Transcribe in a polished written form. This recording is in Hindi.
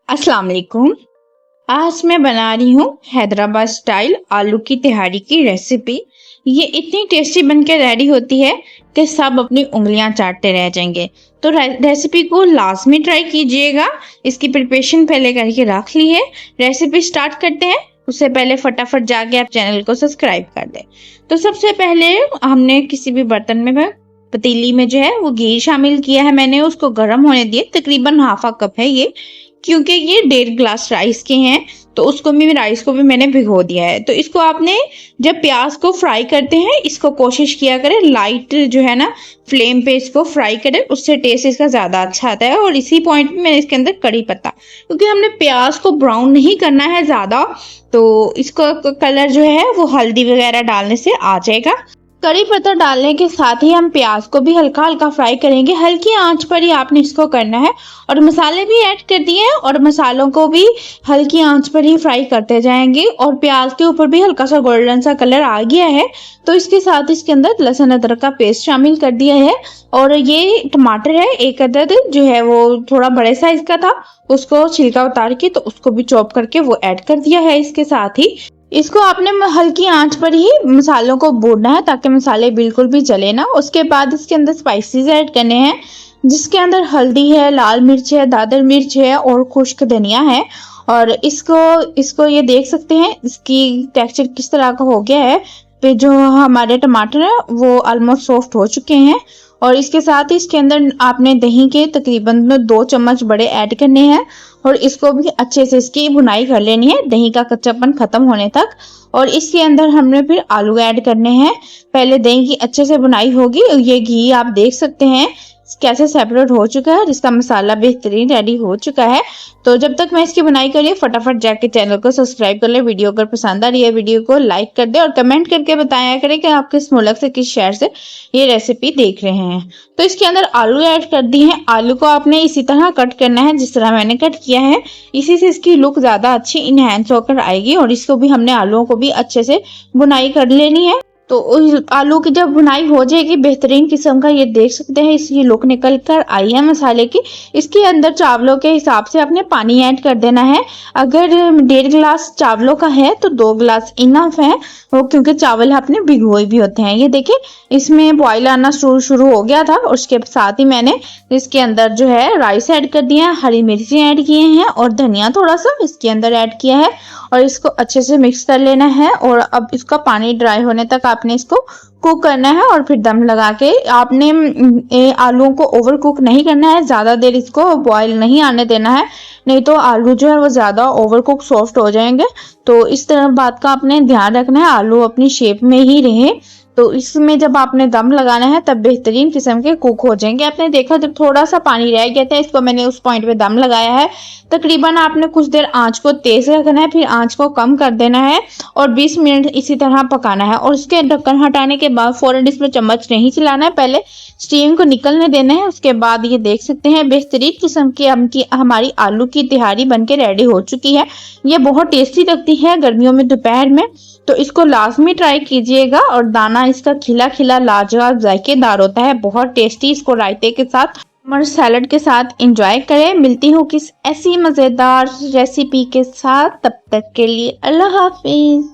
अस्सलाम वालेकुम। आज मैं बना रही हूँ हैदराबाद स्टाइल आलू की तिहाड़ी की रेसिपी। ये इतनी टेस्टी बनके रेडी होती है कि सब अपनी उंगलियां चाटते रह जाएंगे। तो रेसिपी को लाजमी ट्राई कीजिएगा। इसकी प्रिपरेशन पहले करके रख ली है। रेसिपी स्टार्ट करते हैं। उससे पहले फटाफट जाके आप चैनल को सब्सक्राइब कर दें। तो सबसे पहले हमने किसी भी बर्तन में पतीली में जो है वो घी शामिल किया है। मैंने उसको गर्म होने दिए। तकरीबन हाफ आ कप है ये, क्योंकि ये 1.5 ग्लास राइस के हैं तो उसको भी राइस को भी मैंने भिगो दिया है। तो इसको आपने जब प्याज को फ्राई करते हैं इसको कोशिश किया करें लाइट जो है ना फ्लेम पे इसको फ्राई करें, उससे टेस्ट इसका ज्यादा अच्छा आता है। और इसी पॉइंट पे मैंने इसके अंदर कड़ी पत्ता, क्योंकि हमने प्याज को ब्राउन नहीं करना है ज्यादा, तो इसको कलर जो है वो हल्दी वगैरह डालने से आ जाएगा। कड़ी पत्ता डालने के साथ ही हम प्याज को भी हल्का हल्का फ्राई करेंगे। हल्की आंच पर ही आपने इसको करना है। और मसाले भी ऐड कर दिए हैं और मसालों को भी हल्की आंच पर ही फ्राई करते जाएंगे। और प्याज के ऊपर भी हल्का सा गोल्डन सा कलर आ गया है तो इसके साथ इसके अंदर लहसुन अदरक का पेस्ट शामिल कर दिया है। और ये टमाटर है एक अदद, जो है वो थोड़ा बड़े साइज का था, उसको छिलका उतार के तो उसको भी चॉप करके वो ऐड कर दिया है। इसके साथ ही इसको आपने हल्की आंच पर ही मसालों को भूनना है ताकि मसाले बिल्कुल भी जले ना। उसके बाद इसके अंदर स्पाइसेस ऐड करने हैं, जिसके अंदर हल्दी है, लाल मिर्च है, दादर मिर्च है और खुश्क धनिया है। और इसको ये देख सकते हैं इसकी टेक्सचर किस तरह का हो गया है। पे जो हमारे टमाटर है वो ऑलमोस्ट सॉफ्ट हो चुके हैं। और इसके साथ ही इसके अंदर आपने दही के तकरीबन 2 चम्मच बड़े ऐड करने हैं और इसको भी अच्छे से इसकी भुनाई कर लेनी है दही का कच्चापन खत्म होने तक। और इसके अंदर हमने फिर आलू ऐड करने हैं। पहले दही की अच्छे से भुनाई होगी। ये घी आप देख सकते हैं कैसे सेपरेट हो चुका है, जिसका मसाला बेहतरीन रेडी हो चुका है। तो जब तक मैं इसकी बनाई कर रही हूँ फटाफट जाके चैनल को सब्सक्राइब कर ले। वीडियो अगर पसंद आ रही है वीडियो को लाइक कर दे और कमेंट करके बताया करें कि आप किस मुल्क से किस शहर से ये रेसिपी देख रहे हैं। तो इसके अंदर आलू ऐड कर दिए हैं। आलू को आपने इसी तरह कट करना है जिस तरह मैंने कट किया है। इसी से इसकी लुक ज्यादा अच्छी इनहेंस होकर आएगी। और इसको भी हमने आलूओं को भी अच्छे से बुनाई कर लेनी है। तो आलू की जब भुनाई हो जाएगी बेहतरीन किस्म का, ये देख सकते हैं इसकी लुक निकल कर आई है मसाले की। इसके अंदर चावलों के हिसाब से आपने पानी ऐड कर देना है। अगर 1.5 ग्लास चावलों का है तो 2 ग्लास इनफ है वो, क्योंकि चावल आपने भिगोए भी होते हैं। ये देखिए इसमें बॉयल आना शुरू हो गया था। और उसके साथ ही मैंने इसके अंदर जो है राइस ऐड कर दिया है, हरी मिर्ची ऐड किए हैं और धनिया थोड़ा सा इसके अंदर ऐड किया है। और इसको अच्छे से मिक्स कर लेना है। और अब इसका पानी ड्राई होने तक आपने इसको कुक करना है। और फिर दम लगा के आपने आलूओं को ओवर कुक नहीं करना है, ज्यादा देर इसको बॉईल नहीं आने देना है, नहीं तो आलू जो है वो ज्यादा ओवर कुक सॉफ्ट हो जाएंगे। तो इस तरह बात का आपने ध्यान रखना है, आलू अपनी शेप में ही रहे। तो इसमें जब आपने दम लगाना है तब बेहतरीन किस्म के कुक हो जाएंगे। आपने देखा जब थोड़ा सा पानी रह गया था इसको मैंने उस पॉइंट पे दम लगाया है। तकरीबन आपने कुछ देर आंच को तेज रखना है, फिर आंच को कम कर देना है और 20 मिनट इसी तरह पकाना है। और उसके ढक्कन हटाने के बाद फौरन इसमें चम्मच नहीं चलाना है, पहले स्टीम को निकलने देना है। उसके बाद ये देख सकते हैं बेहतरीन किस्म की हमारी आलू की तिहाड़ी बनके रेडी हो चुकी है। ये बहुत टेस्टी लगती है गर्मियों में दोपहर में, तो इसको लाजमी ट्राई कीजिएगा। और दाना इसका खिला खिला लाजवाब जायकेदार होता है, बहुत टेस्टी। इसको रायते के साथ और सैलड के साथ एंजॉय करें। मिलती हूँ किस ऐसी मजेदार रेसिपी के साथ, तब तक के लिए अल्लाह हाफिज।